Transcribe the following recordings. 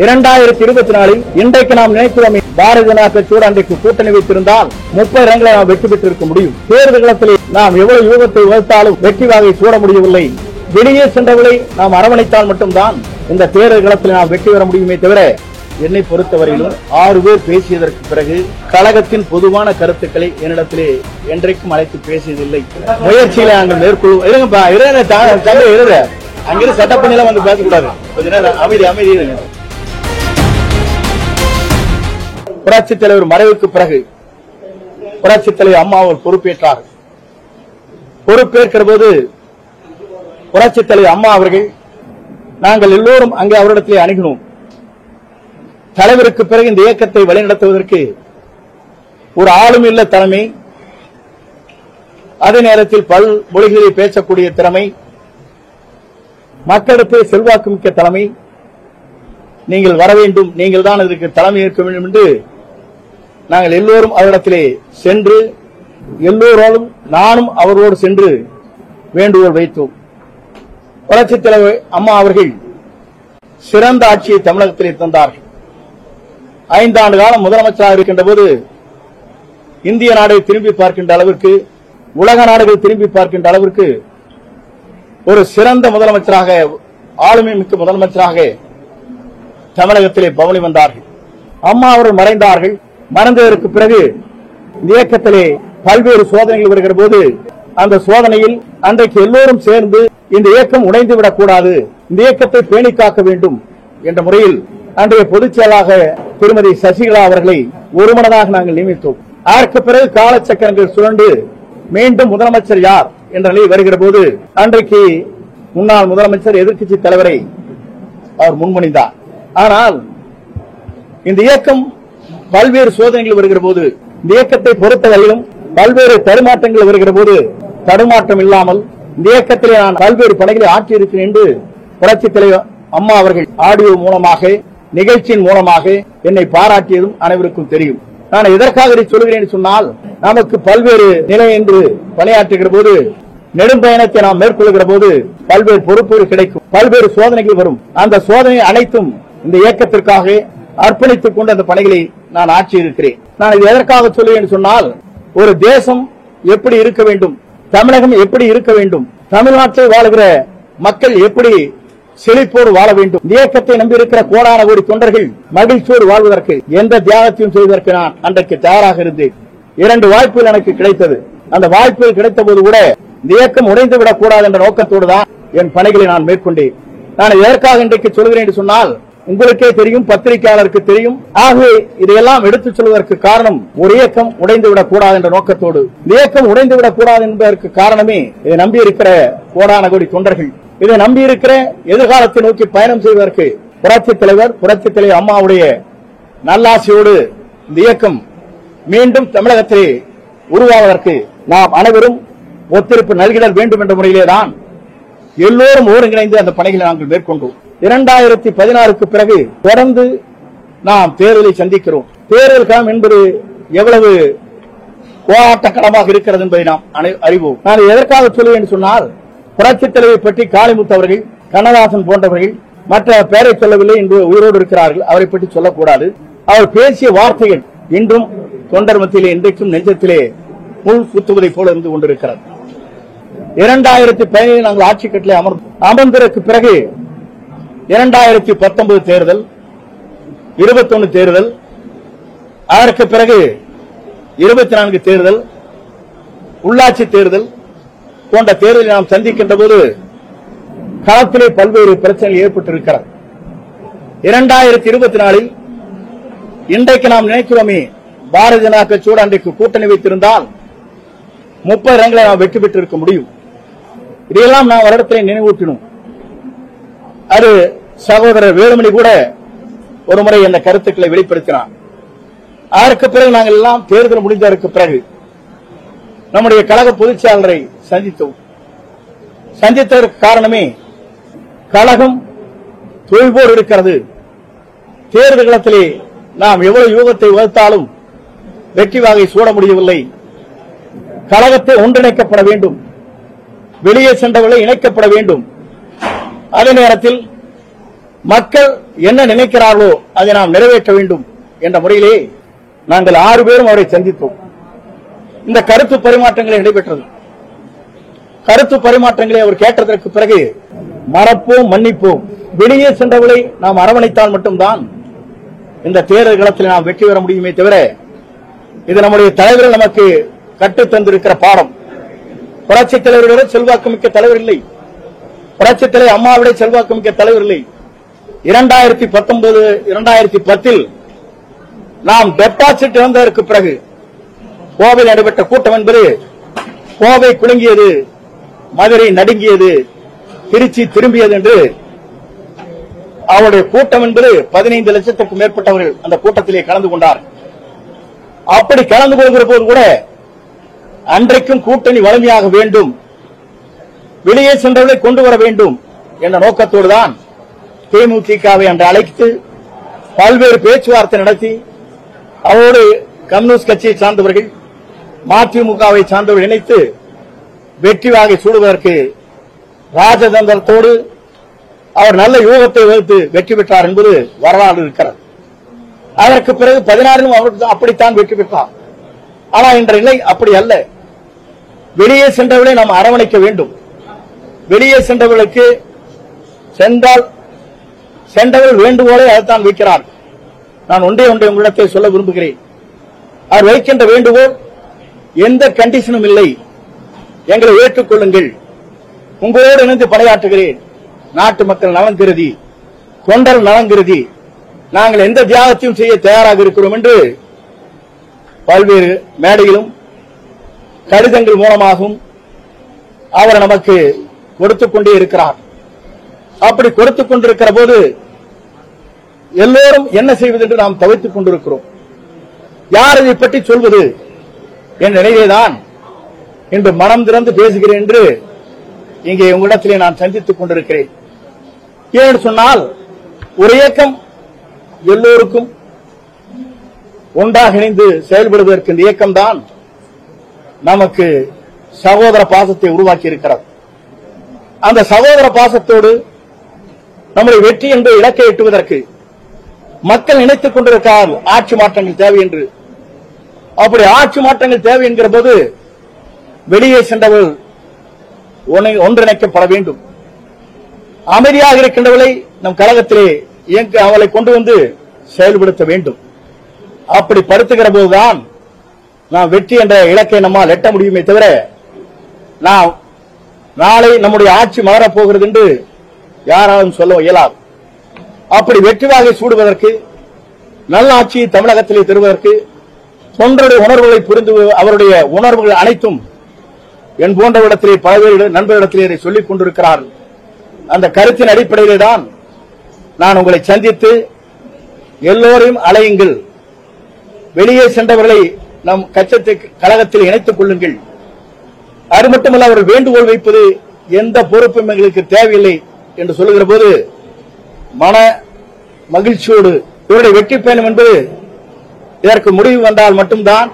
2024 இன்றைக்கு நாம் நினைக்கிறோம் பாரதிய ஜனதா கட்சியோடு அன்றைக்கு கூட்டணி வைத்திருந்தால் 30 இடங்களை நாம் வெற்றி பெற்றிருக்க முடியும். தேர்தல் களத்தில் நாம் எவ்வளவு யூகத்தை வகுத்தாலும் வெற்றி வாகை சூட முடியவில்லை. வெளியே சென்றவர்களை நாம் அரவணைத்தால் மட்டும்தான் இந்த தேர்தல் களத்தில் நாம் வெற்றி பெற முடியுமே தவிர, என்னை பொறுத்தவரையிலும் 6 பேர் பேசியதற்கு பிறகு கழகத்தின் பொதுவான கருத்துக்களை என்னிடத்திலே என்றைக்கும் அழைத்து பேசியதில்லை. முயற்சியில நாங்கள் மேற்கொள்வோம். அங்கிருந்து சட்டப் பண்ணிலாம் வந்து பேசக்கூடாது. கொஞ்ச நேரம் அமைதி அமைதி. புரட்சித் தலைவர் மறைவுக்கு பிறகு புரட்சித் தலைவர் அம்மா அவர் பொறுப்பேற்றார். பொறுப்பேற்கிற போது புரட்சித் தலைவர் அம்மா அவர்கள் நாங்கள் எல்லோரும் அங்கே அவரிடத்திலே அணுகினோம். தலைவருக்கு பிறகு இந்த இயக்கத்தை வழிநடத்துவதற்கு ஒரு ஆளும் இல்ல தலைமை, அதே நேரத்தில் பல் மொழிகளில் பேசக்கூடிய திறமை, மக்களிடத்தில் செல்வாக்கு மிக்க தலைமை, நீங்கள் வர வேண்டும், நீங்கள் தான் இதற்கு தலைமை ஏற்க வேண்டும் என்று நாங்கள் எல்லோரும் அவரிடத்திலே சென்று எல்லோரோடும் நானும் அவரோடு சென்று வேண்டுகோள் வைத்தோம். புரட்சித் தலைவர் அம்மா அவர்கள் சிறந்த ஆட்சியை தமிழகத்திலே தந்தார்கள். 5 ஆண்டு காலம் முதலமைச்சராக இருக்கின்ற போது இந்திய நாடை திரும்பி பார்க்கின்ற அளவிற்கு, உலக நாடுகள் திரும்பி பார்க்கின்ற அளவிற்கு ஒரு சிறந்த முதலமைச்சராக, ஆளுமை மிக்க முதலமைச்சராக தமிழகத்திலே பவனி வந்தார்கள். அம்மா அவர்கள் மறைந்தார்கள். மறைந்ததற்கு பிறகு இந்த இயக்கத்திலே பல்வேறு சோதனைகள் வருகிற போது அந்த சோதனையில் அன்றைக்கு எல்லோரும் சேர்ந்து இந்த இயக்கம் உடைந்துவிடக் கூடாது, இந்த இயக்கத்தை பேணி காக்க வேண்டும் என்ற முறையில் அன்றைய பொதுச் செயலாளராக திருமதி சசிகலா அவர்களை ஒருமனதாக நாங்கள் நியமித்தோம். அதற்கு பிறகு காலச்சக்கரங்கள் சுழண்டு மீண்டும் முதலமைச்சர் யார் என்ற நிலை வருகிற போது அன்றைக்கு முன்னாள் முதலமைச்சர் எதிர்க்கட்சி தலைவரை அவர் முன்மொழிந்தார். ஆனால் இந்த இயக்கம் பல்வேறு சோதனைகள் வருகிற போது, இந்த இயக்கத்தை பொறுத்தவரையிலும் பல்வேறு தடுமாற்றங்கள் வருகிற போது தடுமாற்றம் இல்லாமல் இந்த இயக்கத்திலே நான் பல்வேறு பணிகளை ஆற்றியிருக்கிறேன் என்று புரட்சித் தலைவர் அம்மா அவர்கள் ஆடியோ மூலமாக, நிகழ்ச்சியின் மூலமாக என்னை பாராட்டியதும் அனைவருக்கும் தெரியும். நான் எதற்காக இதை சொல்கிறேன் சொன்னால், நமக்கு பல்வேறு நிலை என்று பணியாற்றுகிற போது, நெடும் பயணத்தை நாம் மேற்கொள்கிற போது பல்வேறு பொறுப்புகள் கிடைக்கும், பல்வேறு சோதனைகள் வரும். அந்த சோதனை அனைத்தும் இந்த இயக்கத்திற்காக அர்ப்பணித்துக் கொண்டு அந்த பணிகளை நான் ஆற்றியிருக்கிறேன். நான் இது எதற்காக சொல்லுவேன் சொன்னால், ஒரு தேசம் எப்படி இருக்க வேண்டும், தமிழகம் எப்படி இருக்க வேண்டும், தமிழ்நாட்டில் வாழ்கிற மக்கள் எப்படி செழிப்போடு வாழ வேண்டும், இயக்கத்தை நம்பியிருக்கிற கோடான கோடி தொண்டர்கள் மகிழ்ச்சியோடு வாழ்வதற்கு எந்த தியாகத்தையும் செய்வதற்கு நான் அன்றைக்கு தயாராக இருந்தேன். 2 வாய்ப்புகள் எனக்கு கிடைத்தது. அந்த வாய்ப்புகள் கிடைத்த போது கூட இந்த இயக்கம் உடைந்துவிடக் கூடாது என்ற நோக்கத்தோடு தான் என் பணிகளை நான் மேற்கொண்டேன். நான் எதற்காக இன்றைக்கு சொல்கிறேன் என்று சொன்னால், உங்களுக்கே தெரியும், பத்திரிகையாளருக்கு தெரியும். ஆகவே இதையெல்லாம் எடுத்துச் சொல்வதற்கு காரணம், ஒரு இயக்கம் உடைந்துவிடக் கூடாது என்ற நோக்கத்தோடு. இந்த இயக்கம் உடைந்துவிடக் கூடாது என்பதற்கு காரணமே இதை நம்பியிருக்கிற கோடான கோடி தொண்டர்கள், இதை நம்பியிருக்கிற எதிர்காலத்தை நோக்கி பயணம் செய்வதற்கு புரட்சித் தலைவர் அம்மாவுடைய நல்லாசியோடு இந்த இயக்கம் மீண்டும் தமிழகத்திலே உருவாவதற்கு நாம் அனைவரும் ஒத்துழைப்பு நல்கிட வேண்டும் என்ற முறையிலேதான் எல்லோரும் ஒருங்கிணைந்து அந்த பணிகளை நாங்கள் மேற்கொண்டோம். 2016க்கு பிறகு தொடர்ந்து நாம் தேர்தலை சந்திக்கிறோம். தேர்தல் களம் என்பது எவ்வளவு போராட்டக்களமாக இருக்கிறது என்பதை நாம் அறிவோம். நான் எதற்காக சொல்லுவேன் சொன்னால், புரட்சித் தலைவை பற்றி காளிமுத்து அவர்கள், கண்ணதாசன் போன்றவர்கள், மற்ற பெயரை சொல்லவில்லை, இன்று உயிரோடு இருக்கிறார்கள், அவரை பற்றி சொல்லக்கூடாது. அவர் பேசிய வார்த்தைகள் இன்றும் தொண்டர் மத்தியிலே இன்றைக்கும் நெஞ்சத்திலே முள் குத்துவதை போல இருந்து கொண்டிருக்கிறது. 2017 நாங்கள் ஆட்சி கட்டிலே அமர்ந்ததற்கு பிறகு 2019 தேர்தல், 21 தேர்தல், அதற்கு பிறகு 24 தேர்தல், உள்ளாட்சி தேர்தல் போன்ற தேர்தலை நாம் சந்திக்கின்ற போது களத்திலே பல்வேறு பிரச்சனைகள் ஏற்பட்டிருக்கிறது. 2024 இன்றைக்கு நாம் நினைக்கிறோமே, பாரதிய ஜனதா கட்சியோடு அன்றைக்கு கூட்டணி வைத்திருந்தால் 30 இடங்களை நாம் வெற்றி பெற்றிருக்க முடியும். இதையெல்லாம் நாம் வருடத்திலே நினைவூட்டினோம். அது சகோதரர் வேலுமணி கூட ஒரு முறை இந்த கருத்துக்களை வெளிப்படுத்தினார். அதற்கு பிறகு நாங்கள் எல்லாம் தேர்தல் முடிந்ததற்கு பிறகு நம்முடைய கழக பொதுச் செயலாளரை சந்தித்தோம். சந்தித்ததற்கு காரணமே, கழகம் தொய்வோடு இருக்கிறது, தேர்தல் களத்திலே நாம் எவ்வளவு யூகத்தை வகுத்தாலும் வெற்றி வாகை சூட முடியவில்லை, கழகத்தை ஒன்றிணைக்கப்பட வேண்டும், வெளியே சென்றவர்களை இணைக்கப்பட வேண்டும், அதே நேரத்தில் மக்கள் என்ன நினைக்கிறார்களோ அதை நாம் நிறைவேற்ற வேண்டும் என்ற முறையிலே நாங்கள் 6 பேரும் அவரை சந்தித்தோம். இந்த கருத்து பரிமாற்றங்களை நடைபெற்றது. கருத்து பரிமாற்றங்களை அவர் கேட்டதற்கு பிறகு மறப்போம், மன்னிப்போம், வெளியே சென்றவர்களை நாம் அரவணைத்தால் மட்டும்தான் இந்த தேர்தல் களத்தில் நாம் வெற்றி பெற முடியுமே தவிர, இது நம்முடைய தலைவர்கள் நமக்கு கற்றுத் தந்திருக்கிற பாடம். புரட்சித் தலைவர்களோட செல்வாக்குமிக்க தலைவர் இல்லை, புரட்சித் தலைவர் அம்மாவுடைய செல்வாக்குமிக்க தலைவர் இல்லை. 2019, 2010 நாம் டெபாசிட் இழந்ததற்கு பிறகு கோவையில் நடைபெற்ற கூட்டம் என்பது கோவை குலுங்கியது, மதுரை நடுங்கியது, திருச்சி திரும்பியது என்று அவருடைய கூட்டம் என்பது 15 லட்சத்துக்கும் மேற்பட்டவர்கள் அந்த கூட்டத்திலே கலந்து கொண்டார். அப்படி கலந்து கொள்கிற போது கூட அன்றைக்கும் கூட்டணி வலிமையாக வேண்டும், வெளியே சென்றவர்களை கொண்டு வர வேண்டும் என்ற நோக்கத்தோடு தான் தேமுதிகவை அன்று அழைத்து பல்வேறு பேச்சுவார்த்தை நடத்தி அவரோடு கம்யூனிஸ்ட் கட்சியை சார்ந்தவர்கள், மதிமுகவை சார்ந்தவர்கள் இணைத்து வெற்றி வாகை சூடுவதற்கு ராஜதந்திரத்தோடு அவர் நல்ல யூகத்தை வகுத்து வெற்றி பெற்றார் என்பது வரலாறு இருக்கிறது. அதற்கு பிறகு 16 அவர் அப்படித்தான் வெற்றி பெற்றார். ஆனால் இன்ற நிலை அப்படி அல்ல. வெளியே சென்றவர்களை நாம் அரவணைக்க வேண்டும். வெளியே சென்றவர்களுக்கு சென்றவர்கள் வேண்டுகோளை அதைத்தான் வைக்கிறார். நான் ஒன்றே உங்களிடத்தை சொல்ல விரும்புகிறேன். அவர் வைக்கின்ற வேண்டுகோள் எந்த கண்டிஷனும் இல்லை, எங்களை ஏற்றுக்கொள்ளுங்கள், உங்களோடு இணைந்து பணியாற்றுகிறேன், நாட்டு மக்கள் நலன் கருதி, தொண்டர் நலன் கருதி நாங்கள் எந்த தியாகத்தையும் செய்ய தயாராக இருக்கிறோம் என்று பல்வேறு மேடையிலும் கடிதங்கள் மூலமாகவும் அவர் நமக்கு கொடுத்துக் கொண்டே இருக்கிறார். அப்படி கொடுத்துக் கொண்டிருக்கிற போது எல்லோரும் என்ன செய்வது என்று நாம் தவித்துக் கொண்டிருக்கிறோம். யார் இதை பற்றி சொல்வது என்ற நிலையில்தான் இன்று மனம் திறந்து பேசுகிறேன் என்று இங்கே உங்களிடத்திலே நான் சந்தித்துக் கொண்டிருக்கிறேன். ஏன்னு சொன்னால் ஒரு இயக்கம் எல்லோருக்கும் ஒன்றாக இணைந்து செயல்படுவதற்கு இந்த இயக்கம்தான் நமக்கு சகோதர பாசத்தை உருவாக்கி இருக்கிறது. அந்த சகோதர பாசத்தோடு நம்முடைய வெற்றி என்ற இலக்கை எட்டுவதற்கு மக்கள் நினைத்துக் கொண்டிருக்கிறார் ஆட்சி மாற்றங்கள் தேவை என்று. அப்படி ஆட்சி மாற்றங்கள் தேவை என்கிற போது வெளியே சென்றவர்கள் ஒன்றிணைக்கப்பட வேண்டும். அமைதியாக இருக்கின்றவர்களை நம் கழகத்திலே அவளை கொண்டு வந்து செயல்படுத்த வேண்டும். அப்படி படுத்துகிற போதுதான் நாம் வெற்றி என்ற இலக்கை நம்மால் எட்ட முடியுமே தவிர, நாம் நாளை நம்முடைய ஆட்சி மாறப் போகிறது என்று யாராலும் சொல்ல இயலாது. அப்படி வெற்றி வாகை சூடுவதற்கு, நல்ல ஆட்சியை தமிழகத்திலே தருவதற்கு, தொண்டருடைய உணர்வுகளை புரிந்து அவருடைய உணர்வுகள் அனைத்தும் என் போன்றவிடத்திலே பல்வேறு நண்பர்களிடத்திலே சொல்லிக் கொண்டிருக்கிறார்கள். அந்த கருத்தின் அடிப்படையிலே தான் நான் உங்களை சந்தித்து எல்லோரையும் அலையுங்கள், வெளியே சென்றவர்களை நம் கழகத்தில் இணைத்துக் கொள்ளுங்கள். அது மட்டுமல்ல, அவர்கள் வேண்டுகோள் வைப்பது எந்த பொறுப்பும் எங்களுக்கு தேவையில்லை என்று சொல்லுகிற போது மன மகிழ்ச்சியோடு இவருடைய வெற்றி பயணம் என்பது இதற்கு முடிவு வந்தால் மட்டும்தான்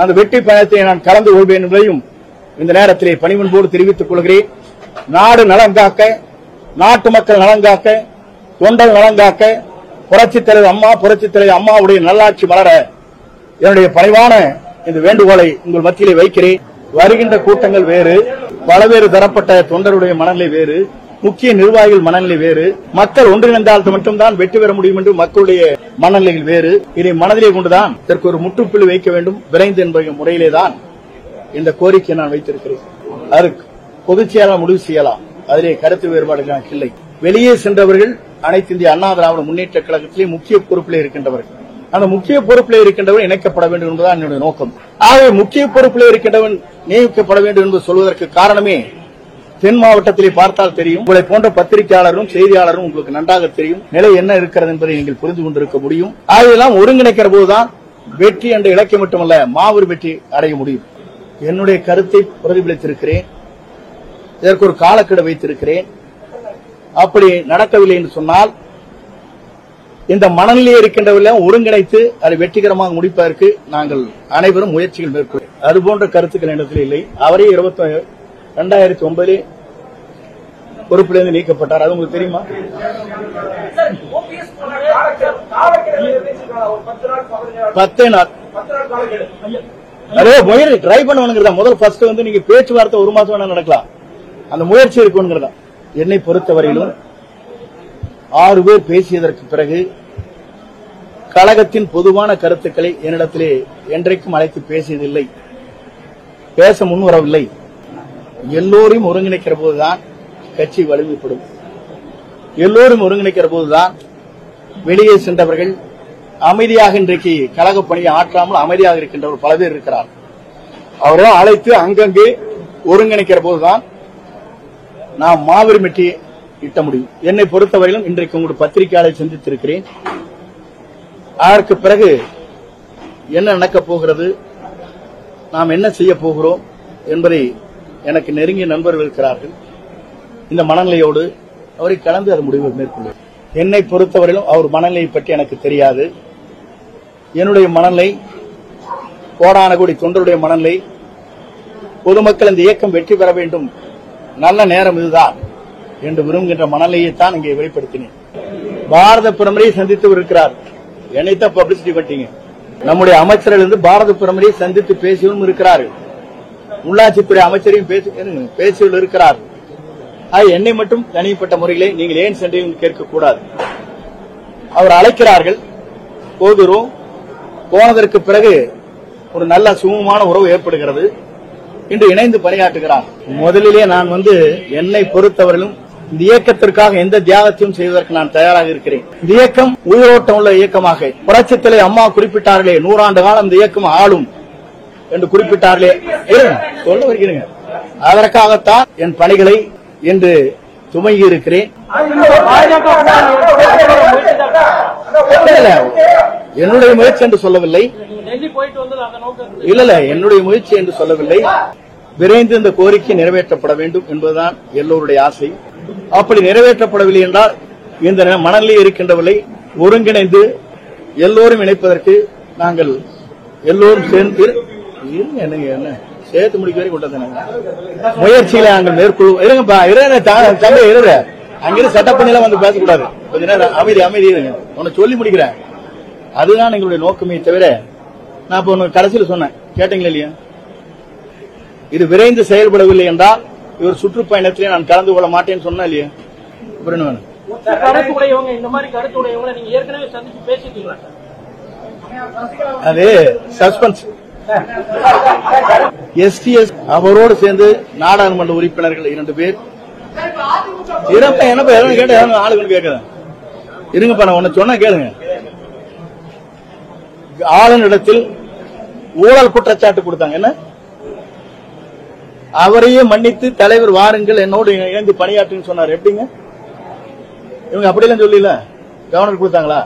அந்த வெற்றி பயணத்தை நான் கலந்து கொள்வேன் என்பதையும் இந்த நேரத்திலே பணிவன்போடு தெரிவித்துக் கொள்கிறேன். நாடு நலன் காக்க, நாட்டு மக்கள் நலன் காக்க, தொண்டர் நலன் காக்க, புரட்சித் தலைவர் அம்மாவுடைய நல்லாட்சி மலர என்னுடைய பணிவான இந்த வேண்டுகோளை உங்கள் மத்தியிலே வைக்கிறேன். வருகின்ற கூட்டங்கள் வேறு, பல்வேறு தரப்பட்ட தொண்டருடைய மனநிலை வேறு, முக்கிய நிர்வாகிகள் மனநிலை வேறு, மக்கள் ஒன்றிணைந்தால் மட்டும்தான் வெற்றி பெற முடியும் என்று மக்களுடைய மனநிலைகள் வேறு. இதை மனதிலே கொண்டுதான் இதற்கு ஒரு முற்றுப்புள்ளி வைக்க வேண்டும் விரைந்து என்பது முறையிலேதான் இந்த கோரிக்கை நான் வைத்திருக்கிறேன். அதற்கு பொதுச் செயலாளர் முடிவு செய்யலாம், அதிலே கருத்து வேறுபாடுகள் எனக்கு இல்லை. வெளியே சென்றவர்கள் அனைத்து இந்திய அண்ணா திராவிட முன்னேற்ற கழகத்திலே முக்கிய பொறுப்பிலே இருக்கின்றவர்கள். அந்த முக்கிய பொறுப்பிலே இருக்கின்றவன் இணைக்கப்பட வேண்டும் என்பதுதான் என்னுடைய நோக்கம். ஆகவே முக்கிய பொறுப்பிலே இருக்கின்றவன் நியமிக்கப்பட வேண்டும் என்று சொல்வதற்கு காரணமே தென் மாவட்டத்திலே பார்த்தால் தெரியும். உங்களை போன்ற பத்திரிகையாளரும் செய்தியாளரும் உங்களுக்கு நன்றாக தெரியும் நிலை என்ன இருக்கிறது என்பதை நீங்கள் புரிந்து கொண்டிருக்க முடியும். ஆகையெல்லாம் ஒருங்கிணைக்கிற போதுதான் வெற்றி என்ற இலக்கை மட்டுமல்ல மாபெரும் வெற்றி அடைய முடியும். என்னுடைய கருத்தை பிரதிபலித்திருக்கிறேன், இதற்கு ஒரு காலக்கெடு வைத்திருக்கிறேன். அப்படி நடக்கவில்லை என்று சொன்னால் இந்த மனநிலையே இருக்கின்றவர்கள் ஒருங்கிணைத்து அதை வெற்றிகரமாக முடிப்பதற்கு நாங்கள் அனைவரும் முயற்சிகள் மேற்கொள்வோம். அதுபோன்ற கருத்துக்கள் இடத்தில் இல்லை. அவரே 2009 பொறுப்பிலிருந்து நீக்கப்பட்டார். அது உங்களுக்கு தெரியுமா? பத்தே நாள் அதே முயற்சி ட்ரை பண்ணுவானுங்கிறதா. முதல் ஃபர்ஸ்ட் வந்து நீங்க பேச்சுவார்த்தை 1 மாசம் வேணா நடக்கலாம், அந்த முயற்சி இருக்குங்கிறதா. என்னை பொறுத்தவரையிலும் 6 பேர் பேசியதற்கு பிறகு கழகத்தின் பொதுவான கருத்துக்களை என்னிடத்திலே என்றைக்கும் அழைத்து பேசியதில்லை, பேச முன்வரவில்லை. எல்லோரையும் ஒருங்கிணைக்கிற போதுதான் கட்சி வலிமைப்படும். எல்லோரும் ஒருங்கிணைக்கிற போதுதான் வெளியே சென்றவர்கள் அமைதியாக இன்றைக்கு கழக பணியை ஆற்றாமல் அமைதியாக இருக்கின்றவர் பல பேர் இருக்கிறார். அவரை அழைத்து அங்கங்கே ஒருங்கிணைக்கிற போதுதான் நாம் மாபெரும் வெற்றியை ஈட்ட முடியும். என்னை பொறுத்தவரையிலும் இன்றைக்கு உங்களுடைய பத்திரிகையாளரை சந்தித்திருக்கிறேன். அதற்கு பிறகு என்ன நடக்கப் போகிறது, நாம் என்ன செய்ய போகிறோம் என்பதை எனக்கு நெருங்கிய நண்பர்கள் இருக்கிறார்கள். இந்த மனநிலையோடு அவரை கலந்து அது முடிவை மேற்கொள்ளும். என்னை பொறுத்தவரையிலும் அவர் மனநிலையை பற்றி எனக்கு தெரியாது. என்னுடைய மனநிலை, கோடான கோடி தொண்டருடைய மனநிலை, பொதுமக்கள் இந்த இயக்கம் வெற்றி பெற வேண்டும், நல்ல நேரம் இதுதான் என்று விரும்புகின்ற மனநிலையைத்தான் இங்கே வெளிப்படுத்தினேன். பாரத பிரதமரை சந்தித்து இருக்கிறார். என்னைத்தான் பப்ளிசிட்டி பண்ணிட்டீங்க. நம்முடைய அமைச்சர்கள் இருந்து பாரத பிரதமரை சந்தித்து பேசியும் இருக்கிறார்கள். உள்ளாட்சித்துறை அமைச்சரையும் பேசியுள்ள இருக்கிறார். என்னை மட்டும் தனிப்பட்ட முறையிலே நீங்கள் ஏன் சென்றீர்கள் கேட்கக்கூடாது. அவர் அழைக்கிறார்கள், போகிறோம். போனதற்கு பிறகு ஒரு நல்ல சுமூகமான உறவு ஏற்படுகிறது. இன்று இணைந்து பணியாற்றுகிறார். முதலிலே நான் என்னை பொறுத்தவரையிலும் இந்த இயக்கத்திற்காக எந்த தியாகத்தையும் செய்வதற்கு நான் தயாராக இருக்கிறேன். இந்த இயக்கம் உயிரோட்டம் உள்ள இயக்கமாக, புரட்சித்தலை அம்மா குறிப்பிட்டார்களே, 100 ஆண்டு காலம் இந்த இயக்கம் ஆளும் என்று குறிப்பிட்டார்களே, சொல்ல வருகிறேன். அதற்காகத்தான் என் பணிகளை என்று துவங்கி இருக்கிறேன். என்னுடைய முயற்சி என்று சொல்லவில்லை, இல்ல என்னுடைய முயற்சி என்று சொல்லவில்லை. விரைந்து இந்த கோரிக்கை நிறைவேற்றப்பட வேண்டும் என்பதுதான் எல்லோருடைய ஆசை. அப்படி நிறைவேற்றப்படவில்லை என்றால் இந்த மனநிலை இருக்கின்றவர்களை ஒருங்கிணைந்து எல்லோரும் இணைப்பதற்கு நாங்கள் எல்லோரும் சேர்ந்து என்ன சேர்த்து முடிக்க வரை கொண்டு முயற்சியில நாங்கள் மேற்கொள்வோம். இருங்கப்பா, தம்பி இருங்க, அங்கிருந்து செட்டப் பண்ணி வந்து பேசக்கூடாது. கொஞ்ச நேரம் அமைதி அமைதி இருங்க, உன்னை சொல்லி முடிக்கிறேன். அதுதான் எங்களுடைய நோக்கமே தவிர, நான் இப்ப கடைசியில் சொன்னேன், கேட்டீங்களா இல்லையா? இது விரைந்து செயல்படவில்லை என்றால் இவர் சுற்றுப்பயணத்திலே நான் கலந்து கொள்ள மாட்டேன்னு சொன்னா இல்லையா? அது சஸ்பென்ஸ். எஸ்டிஎஸ் அவரோடு சேர்ந்து நாடாளுமன்ற உறுப்பினர்கள் 2 பேர் என்னப்பா கேட்ட ஆளுங்க கேட்குறேன். இருங்கப்பா, நான் ஒன்னு சொன்ன கேளுங்க. ஆளுநரிடத்தில் ஊழல் குற்றச்சாட்டு கொடுத்தாங்க. என்ன அவரையே மன்னித்து தலைவர் வாருங்கள் என்னோடு இணைந்து பணியாற்றுன்னு சொன்னார். எப்படிங்க? இவங்க அப்படியெல்லாம் சொல்லல, கவர்னர் கொடுத்தாங்களா?